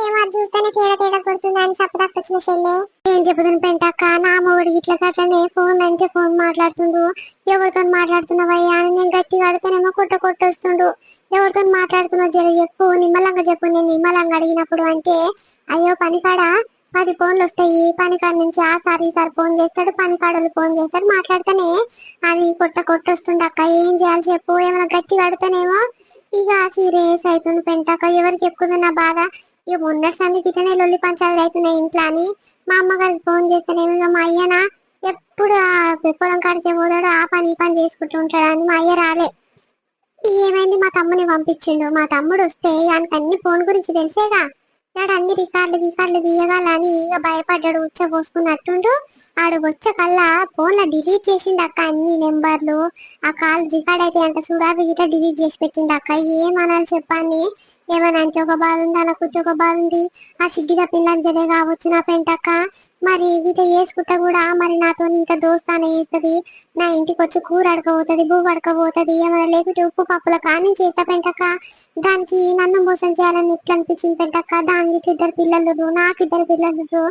ఏమో అది చూస్తేనే తేడా కొడుతుంది అని సప్పదాకా వచ్చిన చెల్లె. ఏం చెప్పుతుంది పెంటక్క, నా మొగుడు ఇట్లా అట్లనే ఫోన్ అంటే ఫోన్ మాట్లాడుతుండు. ఎవరితో మాట్లాడుతున్నావయ్యా అని నేను గట్టిగా అడితేనేమో కొట్టొస్తుండు. ఎవరితో మాట్లాడుతున్నావు జర చెప్పు, నిమ్మలంగా చెప్పు. నేను నిమ్మలంగా అడిగినప్పుడు అంటే అయ్యో పనికాడ 10 ఫోన్లు వస్తాయి, పనికాడ నుంచి ఆ సారి ఈసారి ఫోన్ చేస్తాడు, పనికాడలు ఫోన్ చేస్తాడు, మాట్లాడితేనే అది కొట్టొస్తుంది అక్క. ఏం చేయాలి చెప్పు. ఏమైనా గట్టిగా అడితేనేమో ఇక సీరియస్ అవుతుంది పెంటక్క. ఎవరికి చెప్పుకుంది నా బాధ. ఇక మొన్నటి సంది తిట్టనే లొల్లి పంచాలు అవుతున్నాయి ఇంట్లో అని మా అమ్మగారికి ఫోన్ చేస్తేనేమో ఇక మా అయ్యనా ఎప్పుడు ఆ పొలం కాడికే పోతాడు, ఆ పని ఈ పని చేసుకుంటూ ఉంటాడు అని మా అయ్య రాలే. ఏమైంది మా తమ్ముని పంపించిండు. మా తమ్ముడు వస్తే ఆయనకు అన్ని ఫోన్ గురించి తెలిసేగా, నాడు అన్ని రికార్డులు తీయగాలని ఇక భయపడ్డాడు, పోసుకున్నట్టుండు. ఆడు వచ్చే కల్లా ఫోన్లో డిలీట్ చేసిండు అక్క అన్ని నెంబర్లు. ఆ కాల్ రికార్డ్ అయితే అంట చూడాలి గిట్లా డిలీట్ చేసి పెట్టిండు అక్క. ఏమనాలి చెప్పాన్ని, ఏమన్నా అంటే ఒక బాధ ఉంది, అనుకుంటే ఒక బాధ ఉంది. ఆ సిగ్గిద పిల్లంజదే కావచ్చు నా పెంటక్క. మరి గిట్ల వేసుకుంటా కూడా మరి నాతో ఇంత దోస్తానే వేస్తుంది, నా ఇంటికి వచ్చి కూర అడకపోతుంది, బువ్వ అడకపోతుంది, ఏమైనా లేకుంటే ఉప్పు పప్పుల కానీ చేస్తా పెంటక్క. దానికి నన్ను మోసం చేయాలని ఇట్లా అనిపించింది పెంటక్క. దానికి 2 పిల్లలు, నాకు 2 పిల్లలు,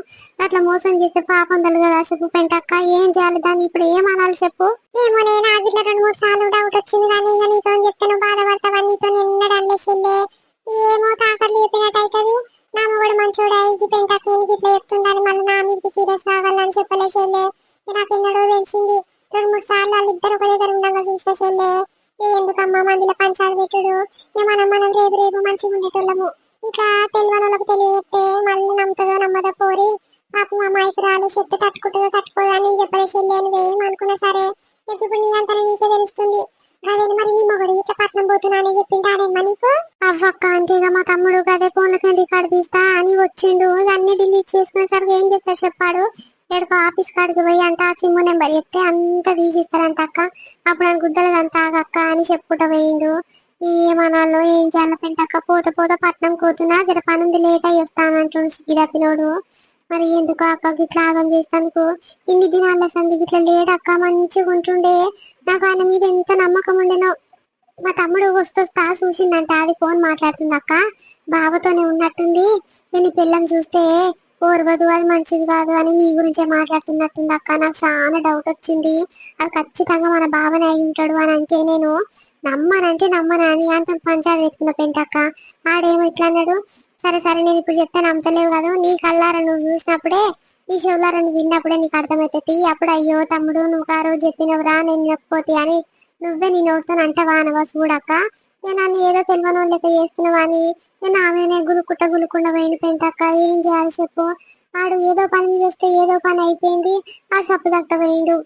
అట్లా మోసం చేస్తే పాపం కదా చెప్పు పెంటక్క. ఏం చేయాలి దాన్ని, ఇప్పుడు ఏమనాలి చెప్పు. ఏమో నేను ఆగిట్లా 2-3 సార్లు డౌట్ వచ్చింది. కానీ ఇక నీతో చెప్తే నువ్వు బాధపడతావా, నీతో నిన్నడు అనేసిందే ఏమో తాకట్లు చెప్పినట్టు అవుతుంది. నా మొగుడు మంచోడా ఇది పెంటక్క ఎందుకు ఇట్లా చెప్తుందని మళ్ళీ నా మీకు సీరియస్ కావాలని చెప్పలేసేలే. నాకు ఎన్నడో తెలిసింది. 2-3 సార్లు వాళ్ళిద్దరు ఒక దగ్గర ఉండగా చూసిన చెల్లె. ఎందుకమ్మా మందిలో పంచాలు పెట్టుడు, మనం రేపు మంచిగా ఉండేటోళ్ళము. ఇట్లా తెలియని వాళ్ళకి తెలియజెప్తే మళ్ళీ నమ్ముతుందో నమ్మదో పోరి. పాపం అమాయకురాలు చెప్తే తట్టుకోదో అని చెప్పలేసి నువ్వేం అనుకున్నా సరే నీకు ఇప్పుడు నీ అంతా నీకే తెలుస్తుంది. అదే మరి నీ మొగుడు ఇట్లా పట్నం పోతున్నా అని చెప్పింటాడేమ్మా నీకు? అవ్వక్క అంతేగా మా తమ్ముడు అదే ఫోన్లకి రికార్డు తీస్తా అని వచ్చిండు. అన్ని డిలీట్ చేసుకునేసరికి ఏం చేస్తాడు చెప్పాడు. ఎక్కడికో ఆఫీస్ కాడికి పోయి అంట ఆ సిమ్ నెంబర్ చెప్తే అంతా తీసిస్తారంట అక్క. అప్పుడు అని గుద్దలేదంతా ఆగక్క అని చెప్పుకుంటూ పోయిండు. ఏమనాలో ఏం చేయాలో పెంటక్క. పోత పట్నం పోతున్నా జర పనుంది లేట్ అయ్యి వస్తానంటుండు సిగ్గిదా పిల్లోడు. మరి ఎందుకు అక్క గిట్లా ఆగం చేస్తానుకో, ఇన్ని దినాల సంది గిట్లా లేడక్క మంచిగా ఉంటుండే. నాకు ఆయన మీద ఎంత నమ్మకం ఉండేనో. మా తమ్ముడు వస్తా చూసిండంట, అది ఫోన్ మాట్లాడుతుంది అక్క, బావతోనే ఉన్నట్టుంది. నేను పిల్లని చూస్తే ఓర్వదు, అది మంచిది కాదు అని నీ గురించే మాట్లాడుతున్నట్టుంది అక్క. నాకు చాలా డౌట్ వచ్చింది. అది ఖచ్చితంగా మన బావనే అయి ఉంటాడు అని అంటే నేను నమ్మనంటే నమ్మనని అంత పంచాయతీ పెట్టుకున్న పెంటక్క. ఆడేమో ఇట్లా అన్నాడు. సరే సరే, నేను ఇప్పుడు చెప్తే నమ్మతలేవు కదా, నీ కళ్ళారా నువ్వు చూసినప్పుడే, నీ చెవులారా నువ్వు విన్నప్పుడే నీకు అర్థమవుతుంది. అప్పుడు అయ్యో తమ్ముడు నువ్వు ఆ రోజు చెప్పినవురా నేను చెప్పపోతే అని నువ్వే నీ నోటితో అంటవా అనవా చూడక్క. నేను నన్ను ఏదో తెలియని లెక్క చేస్తున్నావా అని నేను ఆమెనే గులుకుండా పోయిన పెంటక్క. ఏం చేయాలి చెప్పు. ఆడు ఏదో పని మీద వస్తే ఏదో పని అయిపోయింది, ఆడు సప్పు తట్ట పోయిండు.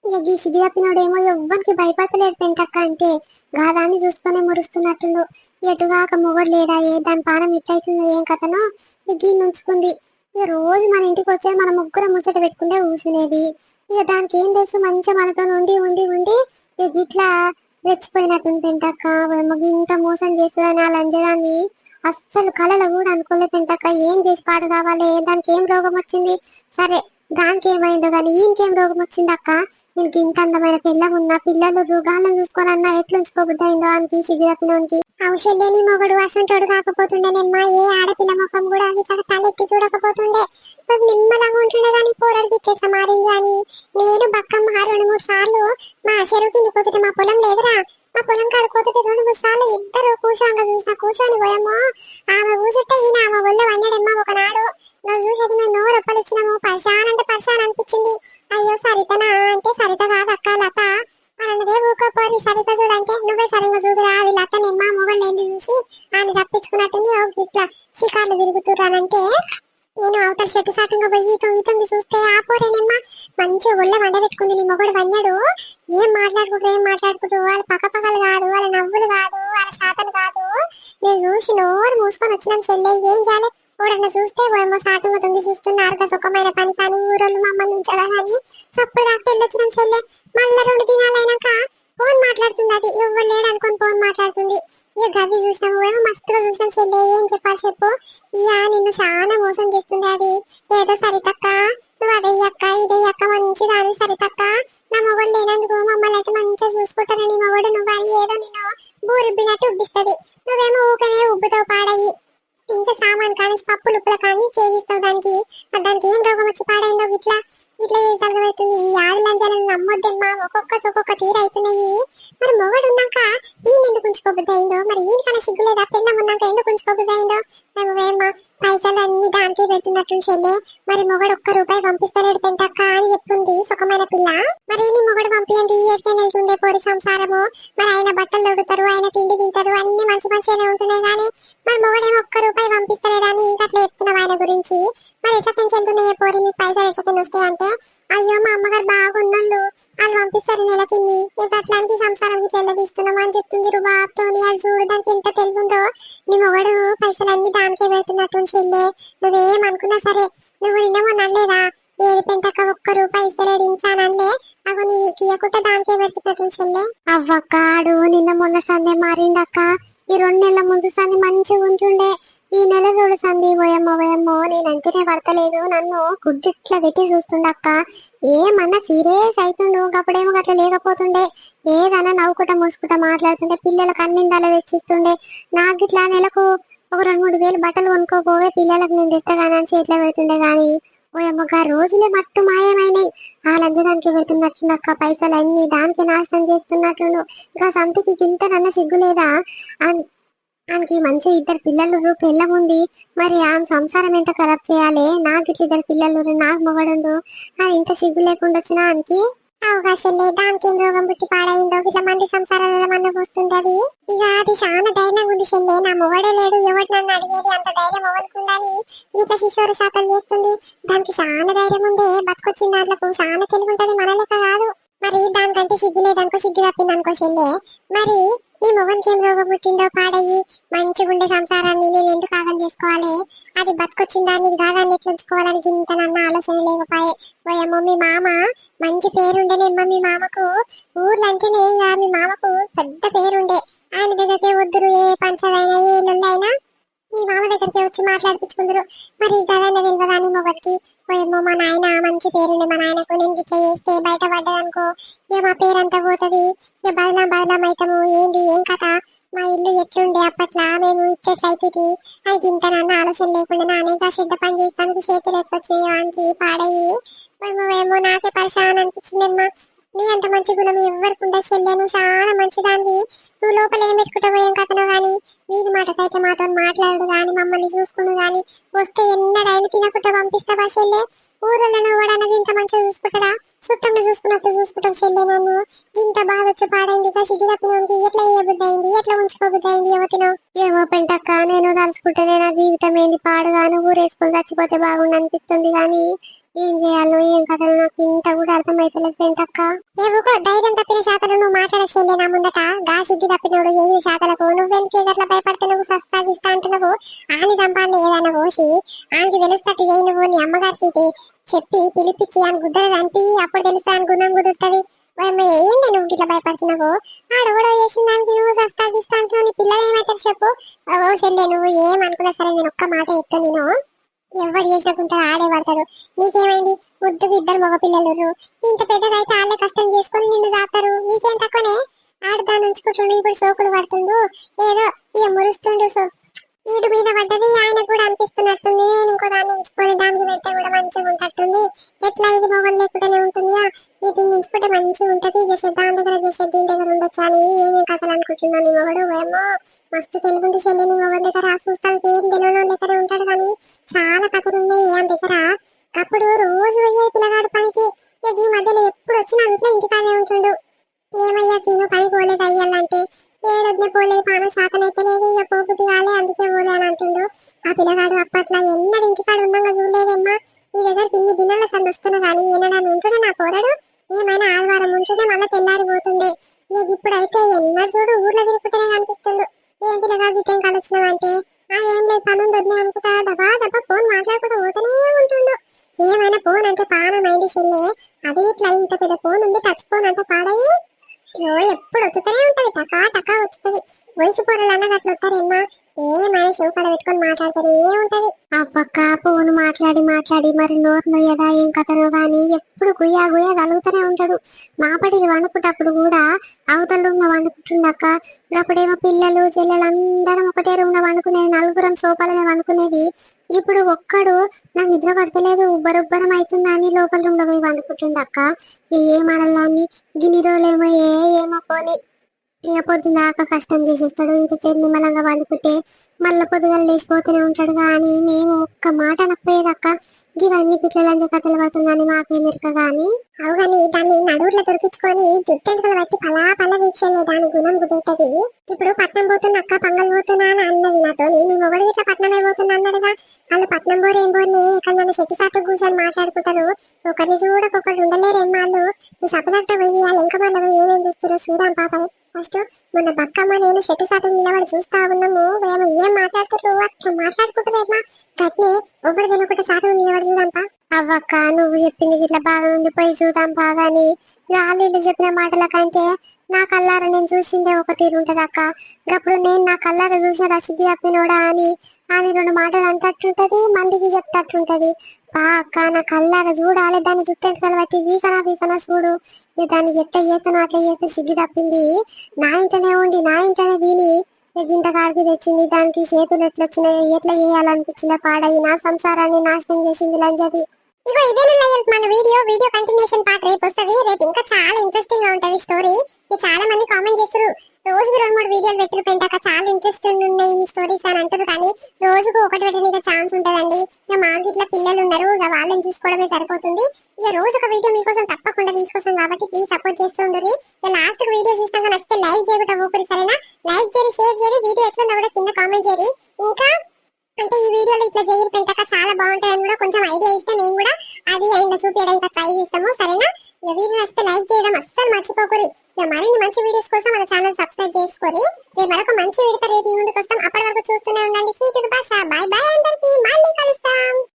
ఇక ఈ సిద్ధి తప్పినోడేమో ఎవ్వరికి భయపడతలేడు పెంటక్క. అంటే గాదాన్ని చూసుకొని మురుస్తున్నట్టుండు. ఎటుగాక మొగడు లేడా, దాని పానం ఇట్లయితుందో ఏం కథనో గీ నుంచుకుంది. ఇక రోజు మన ఇంటికి వచ్చేది మన ముగ్గురం ముచ్చట పెట్టుకుంటే కూర్చునేది. ఇక దానికి ఏం తెలుసు, మంచిగా మనతో ఉండి ఉండి ఉండి ఇక ఇట్లా రెచ్చిపోయినట్టుంది పెంటక్క. ఇంత మోసం చేస్తుందని ఆ లంజదాన్ని అస్సలు కళలో కూడా అనుకోలే పెంటక్క. ఏం చేసి పాడు కావాలి, దానికి ఏం రోగం వచ్చింది, సరే దానికి ఏమైందో కానీ ఈయనకేం రోగం వచ్చింది అక్క. నేను ఇంత అందమైన పిల్ల ఉన్న పిల్లలు రుగాలను చూసుకొని అన్నా ఎట్లుంచుకోబుద్ది అయిందో అని సిగ్గుదప్పినోనికి. అవసరలేని మొగడు అసంటోడు కాకపోతుండేనమ్మా, ఏ ఆడపిల్ల ముఖం కూడా అది కదా తలెత్తి చూడకపోతుండే. నిమ్మలంగా ఉంటుండే కానీ పోరాడికి ఇచ్చేట్లా మారింది. కానీ నేను బక్కమ్మ 2-3 సార్లు మా చెరువు కింది పోతుంటే, మా పొలం లేదురా, మా పొలం కాడ పోతుంటే 2-3 సార్లు ఇద్దరు కూర్చోంగా చూసిన. కూర్చొని పోయమ్మో ఆమె కూర్చుంటే ఈయన ఆమె ఒళ్ళో వండాడమ్మా ఒకనాడు. నువ్వు చూసేది మేము నోరొప్పలు ఇచ్చినాము. పరిశాన్ అంటే పరిశాన్ అనిపించింది. అయ్యో సరితనా అంటే సరిత కాదు అక్క, లత అన్నదే. ఊకపోరి సరిత చూడంటే నువ్వే సరిగ్గా చూదురా, అది లతనేమ్మా మొగళ్ళు ఏంది చూసి ఆయన రప్పించుకున్నట్టుంది. ఇట్లా షికార్లు తిరుగుతురానంటే నేను అవతల చెట్టు సాటంగా పోయి తొంగి చూస్తే ఆ పోరేనమ్మా మంచిగా ఒళ్ళ వండ పెట్టుకుంది. నీ మొగడు వన్నాడు. ఏం మాట్లాడుకుంటారు వాళ్ళ పక్కపక్కలు కాదు, వాళ్ళ నవ్వులు కాదు, వాళ్ళ శాతలు కాదు. నేను చూసి నోరు మూసుకొని వచ్చినాం చెల్లె. ఏం చేయాలి, ఎవడన్నా చూస్తే ఏమో సాటంగా తొంగి చూస్తున్నారు, సుఖమైన పని కానీ ఊరోళ్ళు మమ్మల్ని ఉంచాలా అని సప్పుడు దాకా వెళ్ళొచ్చినాం చెల్లె. మళ్ళా 2 దినాలైనాక ఫోన్ మాట్లాడుతుంది. అది ఎవరు లేడు అనుకొని ఫోన్ మాట్లాడుతుంది. ఇక గవి చూసినాము, ఏమో మస్తుగా చూసినాం చెల్లె. ఏం చెప్పాలి చెప్పు. ఇక నిన్ను చాలా మోసం చేస్తుంది. అది ఏదో సరితక్క నువ్వు అదే అక్క ఇదే అక్క మంచిదాని సరితక్క, నా మొగడు లేనందుకు మమ్మల్ని అయితే మంచిగా చూసుకుంటారని మొగడు నువ్వు అని ఏదో నేను బూరుబ్బినట్టు ఉబ్బిస్తుంది. నువ్వేమో ఊకనే ఉబ్బుతావు పాడయి. ఇంకా సామాన్ కానీ పప్పులు ఉప్పుల కానీ చేయిస్తావు దానికి. దానికి ఏం రోగం వచ్చి పాడైందో ఇట్లా ఇట్లా చేసి అర్థమవుతుంది. ఈ ఆడలంజాలను నమ్మొద్దమ్మా, ఒక్కొక్క తీరు అవుతున్నాయి. మరి మొగడు ఉన్నాక ఈయన ఎందుకు ఉంచుకోబుద్ది అయిందో, మరి ఈయన కన్నా సిగ్గు లేదా, పిల్లం ఉన్నాక ఎందుకు ఉంచుకోబుద్ది అయిందో. మేము పైసలు అన్ని దానికే పెడుతున్నట్టు చెల్లె. మరి మొగడు 1 రూపాయి పంపిస్తలేడు పెంటక్క అని చెప్తుంది సుఖమైన పిల్ల. మరి నీ మొగడు పంపియండి, ఎట్లా వెళ్తుండే పోరి సంసారము. మరి ఆయన బట్టలు తొడుగుతారు, ఆయన తిండి తింటారు, అన్ని మంచిగానే ఉంటున్నాయి. కానీ మరి మొగడేమో 1 రూపాయి పంపిస్తలేడని అట్లా చెప్తున్నావు ఆయన గురించి. మరి ఎట్లా పెంచుతున్నాయి పోరి, మీ పైసలు ఎట్లా వస్తాయంటే, అయ్యో మా అమ్మగారు బాగున్నోళ్ళు, వాళ్ళు పంపిస్తారు నెలకి, నేను అట్లాంటి సంసారం తెల్లదీస్తున్నామా అని చెప్తుంది రుబాబ్తో. అది చూడు దానికి ఎంత తెలుగుందో. నీ మొగడు పైసలన్నీ దానికే పెడుతున్నట్టు చెల్లె. నువ్వేమనుకున్నా సరే, నువ్వు నిన్నమో నల్లేదా ఏది పెంటక్క 1 రూపాయి ఇస్తలేడు ఇంట్లో అనలే, అగో నీ తీయకుంట దానికే పెడుతున్నట్టు చెల్లె. అవ్వక్కాడు నిన్న మొన్న సందే మారిండక్క. ఈ 2 నెలల ముందు సంది మంచిగా ఉంటుండే, ఈ నెల 2 సంది పోయమ్మో నేనంటేనే పడతలేదు. నన్ను గుడ్డిట్లా పెట్టి చూస్తుండక్క. ఏమన్నా సీరియస్ అవుతుండు. అప్పుడేమో గట్లా లేకపోతుండే, ఏదన్నా నవ్వుకుంటా మూసుకుంటా మాట్లాడుతుండే, పిల్లలకు అన్నిందాలు తెచ్చిస్తుండే. నాకు ఇట్లా నెలకు ఒక 2-3 వేలు బట్టలు కొనుక్కోపోవే, పిల్లలకు నేను తెస్తాగానని చేతిలో పెడుతుండే. గాని ఓయమ్మగా రోజులే మట్టు మాయమైనాయి. ఆ లంచడానికి పెడుతున్నట్టున్నక్క పైసలు అన్ని దానికి నాశనం చేస్తున్నట్టు. ఇంకా సంతికి ఇంత నన్న సిగ్గు లేదా? ఆయనకి మంచి 2 పిల్లలు, పెళ్ళముంది. మరి ఆమె సంసారం ఎంత ఖరాబ్ చేయాలి? నాకు ఇట్లా 2 పిల్లలు, నాకు మొగడుండు, అది ఇంత సిగ్గు లేకుండా వచ్చినా ఆయనకి అవకాశం లేదు. దానికి ఏం రోగం పుట్టి పాడైందో ఇట్లా మంది సంసారాలలో మన పోస్తుంది. ఇక అది చాలా ధైర్యంగా ఉంది చెల్లె. నా మొగడే లేడు, ఎవరు నన్ను అడిగేది, అంత ధైర్యం ఎవరుకుందని గీత శిశోర శాతం చేస్తుంది. దానికి చాలా ధైర్యం ఉందే, బతుకొచ్చిన దాంట్లో చాలా తెలివి ఉంటది, మన లెక్క కాదు. మరి దానికంటే సిగ్గు లేదనుకో, సిగ్గు తప్పింది అనుకో చెల్లె. మరి నీ మొగన్కి ఏం రోగం పుట్టిందో పాడయి మంచిగుండే సంసారాన్ని నేను ఎందుకు ఆగం చేసుకోవాలి? అది బతుకొచ్చిందా, నీది కాదాన్ని ఎట్లా ఉంచుకోవాలని ఇంత నన్న ఆలోచన లేకపోయే. పోయమ్మో మీ మామ మంచి పేరుండేనేమ్మా. మీ మామకు ఊర్లు అంటేనే ఇక మీ మామకు పెద్ద పేరుండే. ఆయన దగ్గరికి వద్దురు, ఏ పంచదైనా ఏ నుండైనా మీ మామ దగ్గరికి వచ్చి మాట్లాడిపించుకుందరు. మరి గదన్న తెలియదా నీ మొగడికి? పోయేమో మా నాయన మంచి పేరుండే, మా నాయనకు నేను గిట్లా చేస్తే బయట పడ్డదనుకో ఇక మా పేరంతా పోతుంది, ఇక బదలాం అవుతాము. ఏంది ఏం కథ, మా ఇల్లు ఎట్లుండే అప్పట్లా, మేము ఇచ్చే ఎట్లా అవుతుంది అది ఇంత నన్ను ఆలోచన లేకుండా నానే చెడ్డ పని చేస్తానికి చేతులు ఎట్లా వచ్చినాయి వానికి పాడయి ఏమో నాకే పరిశాన్ అనిపించిందమ్మా. నీ అంత మంచి గుణం ఎవరికి ఉండే చెల్లె, నువ్వు చాలా మంచిదాన్ని. నువ్వు లోపల ఏం పెట్టుకుంటావు ఏం కథనో గాని వీధి మాటకైతే మాతో మాట్లాడు గాని మమ్మల్ని చూసుకును గాని వస్తే ఎన్నడైనా తినకుండా పంపిస్తావా చెల్లె? ఊరల్లో నువ్వు ఇంత మంచిగా చూసుకుంటాడా? చుట్టంలో చూసుకున్నట్టు చూసుకుంటావు చెల్లె. నన్ను ఇంత బాగా వచ్చి పాడైంది సిగ్గు తప్పినోడికి ఎట్లా బుద్ధి అయింది, ఎట్లా ఉంచుకోబుద్ధి అయింది యువతిను? ఏమో పెంటక్క, నేను తలుచుకుంటేనే నా జీవితం ఏంది పాడుగాను ఊరేసుకొని చచ్చిపోతే బాగుండు అనిపిస్తుంది గాని ఏం చేయాలో ఏం కథలు నాకు ఇంత కూడా అర్థమైతలేదు పెంటక్క. ఏవో ధైర్యం తప్పిన శాతలు నువ్వు మాట్లాడచ్చలే నా ముందట. గా సిగ్గు తప్పినోడు ఏ శాతలకు నువ్వెందుకే గట్లా భయపడితే నువ్వు సస్తాగిస్తా అంటున్నావు. ఆని సంపాదన ఏదైనా పోసి ఆనికి తెలుస్తట్టు చేయి. నువ్వు నీ అమ్మగారికి చెప్పి పిలిపించి అని గుద్దలు చంపి అప్పుడు తెలుస్తా అని గుణం కుదురుతుంది. ఏంది నువ్వు ఇట్లా భయపడుతున్నావు? ఆడోడో చేసిన దానికి నువ్వు సస్తాగిస్తా అంటున్నావు. నీ పిల్లలు ఏమైతారు చెప్పు? ఓ చెల్లె నువ్వు ఏమనుకున్నా సరే నేను ఒక్క మాట చెప్తాను. నేను ఎవరు చేసినకుంటా ఆడే పడతాడు. నీకేమైంది? ముద్దుకు ఇద్దరు మగ పిల్లలు. ఇంత పెద్దగా అయితే వాళ్ళే కష్టం చేసుకొని నిన్ను దాతారు. నీకేం తక్కువనే? ఆడదాన్ని ఉంచుకుంటుండు. ఇప్పుడు సోకులు పడుతుండు, ఏదో ఇక మురుస్తుండు. ఈడు మీద పడ్డది ఆయన కూడా అనిపిస్తున్నట్టుంది. నేను ఇంకో దాన్ని ఉంచుకొని దానికి పెడితే కూడా మంచిగా ఉంటట్టుంది. ఎట్లా ఇది మొగం లేకుండానే ఉంటుందిగా, ఇది ఉంచుకుంటే మంచిగా ఉంటది. చేసే దాని దగ్గర చేసే దీని దగ్గర ఉండొచ్చు అని ఏమేమి కథలు అనుకుంటున్నాను. నీ మొగడు ఏమో మస్తు తెలుగుంది చెల్లి. నీ మొగం దగ్గర చూస్తానికి ఏం తెలియని దగ్గర ఉంటాడు కానీ చాలా కథలు ఉన్నాయి ఆయన దగ్గర. అప్పుడు రోజు పోయేది పిల్లగాడు పనికి. ఈ మధ్యలో ఎప్పుడు వచ్చినా ఇంట్లో ఇంటికానే ఉంటుండు. ఏమయ్యా సీను పని పోలేదు అయ్యాలంటే ఏడొద్దునే పోలేదు, పానం శాతం అయితే లేదు, ఇక పోబుద్ది కాలే అందుకే పోలే అని అంటుండు. ఆ పిల్లగాడు అప్పట్లో ఎన్నడు ఇంటికాడు ఉండగా చూడలేదమ్మా. నీ దగ్గర ఇన్ని దినాల సంది వస్తున్నా కానీ ఎన్నడాన్ని ఉంటుండే నా పోరాడు. ఏమైనా ఆదివారం ఉంటుండే మళ్ళీ తెల్లారిపోతుండే. ఇక ఇప్పుడైతే ఎన్నడు చూడు ఊర్లో తిరుగుతుంటేనే కనిపిస్తుండు. ఏం పిల్లగా గిట్టేం కలిసినావంటే ఏం లేదు పని వద్దునే అనుకుంటా దబా దబా ఫోన్ మాట్లాడుకుంటూ పోతూనే ఉంటుండు. ఏమైనా ఫోన్ అంటే పానం అయింది చెల్లె. అదే ఇట్లా ఇంత పెద్ద ఫోన్ ఉంది, టచ్ ఫోన్ అంటే పాడయి ఎప్పుడు వస్తూనే ఉంటది. టకా టకా వస్తుంది. వయసు పొరలు అన్నది అట్లా వస్తారేమ్మా. ఏమైనా సూపడ పెట్టుకొని మాట్లాడతారు ఏముంటది. ఆ పక్క ఫోన్ మాట్లాడి మాట్లాడి మరి నోరు నొయ్యదా ఏం కథనో గాని ఎప్పుడు గుయ్యా గుయ్యా కలుగుతూనే ఉంటాడు. మాపడికి వండుకుంటప్పుడు కూడా అవతల రూమ్ లో వండుకుంటుండక్క. అప్పుడేమో పిల్లలు చెల్లెలు అందరం ఒకటే రూమ్ లో వండుకునేది, నలుగురం సోఫాలనే వండుకునేది. ఇప్పుడు ఒక్కడు నాకు నిద్ర పడతలేదు ఉబ్బరుబ్బరం అవుతుందా అని లోపల రూమ్ లో పోయి వండుకుంటుండక్క. ఏమనల్లాన్ని గిన్ని రోజులేమో ఏమో పోని ఇక పొద్దుదాకా కష్టం చేసేస్తాడు. ఇంతసేపు నిమ్మలంగా వండుకుంటే మళ్ళీ పొద్దుగల లేచిపోతూనే ఉంటాడు. కానీ మేము ఒక్క మాట అనకపోయేదక్క. ఇవన్నీ గిట్లంజ కథలు పడుతున్నాను మాకేమిరక గాని అవు కానీ దాన్ని నడువులో దొరికించుకొని జుట్టెంటుకలు బట్టి పలా పల వీక్షలే దాని గుణం కుదురుతుంది. ఇప్పుడు పట్నం పోతున్నా అక్క పంగల్ పోతున్నా అని అన్నది నాతో. నీ మొగడు ఇట్లా పట్నమే పోతున్నా అన్నాడుగా. వాళ్ళు పట్నం బోరు ఏం బోర్ని ఇక్కడ నన్ను చెట్టు సాటు కూర్చొని మాట్లాడుకుంటారు. ఒకరిని చూడకొకరు ఉండలేరేం వాళ్ళు. నువ్వు సపదట్ట పోయి వాళ్ళు ఇంకా మళ్ళీ పోయి ఏమేమి చూస్తారు చూద్దాం పాప. ఫస్ట్ మొన్న బక్కమ్మ నేను చెట్టు సాటు నిలబడి చూస్తా ఉన్నాము. మేము ఏం మాట్లాడుతున్నారు అట్లా మాట్లాడుకుంటున్నామా గట్నే ఒకటి తెలియకుండా సాటు నిలబడి చూద్దాంపా. అవ్వక్క నువ్వు చెప్పింది ఇట్లా బాగా ఉంది పోయి చూద్దాం బాగాని. వాళ్ళు చెప్పిన మాటల కంటే నా కల్లార నేను చూసిందే ఒక తీరు ఉంటది అక్క. అప్పుడు నేను నా కల్లార చూసిన సిద్ధి తప్పినోడా అని అని రెండు మాటలు అంటట్టుంటది, మందికి చెప్తట్టుంటది. బా అక్క నా కల్లార చూడాలి. దాన్ని చుట్టెంటుకలు బట్టి వీకనా చూడు. దాన్ని ఎట్లా చేస్తానో అట్లా చేస్తే సిగ్గి తప్పింది. నా ఇంటనే ఉండి నా ఇంటనే దీని ఇంత కాడికి తెచ్చింది. దానికి చేతులు ఎట్లా వచ్చినాయి, ఎట్లా చేయాలనిపించిందో పాడయి నా సంసారాన్ని నాశనం చేసింది లంజది. ఇగో ఇదేనా మన వీడియో కంటిన్యూషన్ పార్ట్ రేపు వస్తుంది. రేపు ఇంకా చాలా ఇంట్రెస్టింగ్ గా ఉంటది స్టోరీ. చాలా మంది కామెంట్ చేస్తారు రోజుకి 2-3 వీడియోలు పెట్టిన పెంటాక చాలా ఇంట్రెస్టింగ్ ఉన్నాయి ఈ స్టోరీస్ అని అంటారు. కానీ రోజుకు ఒకటి పెట్టడానికి ఛాన్స్ ఉంటదండి. ఇక మాకు ఇట్లా పిల్లలు ఉన్నారు, ఇక వాళ్ళని చూసుకోవడమే సరిపోతుంది. ఇక రోజు ఒక వీడియో మీకోసం తప్పకుండా తీసుకొస్తాం కాబట్టి ప్లీజ్ సపోర్ట్ చేస్తూ ఉండరు. ఇక లాస్ట్ వీడియో చూసినాక నచ్చితే లైక్ చేయకుండా ఊపిరి సరేనా. లైక్ చేసి షేర్ చేయండి. వీడియో ఎట్లుందో కూడా కింద కామెంట్ చేయండి. ఇంకా అంటే ఈ వీడియోలో ఇట్లా చేయరు పెంటాక చాలా బాగుంటుంది అని కూడా కొంచెం ఐడియా ఇస్తే నేను కూడా అది ఆయన చూపించడానికి ట్రై చేస్తాము సరేనా. ఇక వీడియో నచ్చితే లైక్ చేయడం అస్సలు మర్చిపోకూరి. ఇక మరిన్ని మంచి వీడియోస్ కోసం మన ఛానల్ సబ్స్క్రైబ్ చేసుకోండి. రేపు మరొక మంచి వీడియోతో రేపు మీ ముందుకు వస్తాం. అప్పటి వరకు చూస్తూనే ఉండండి. స్వీట్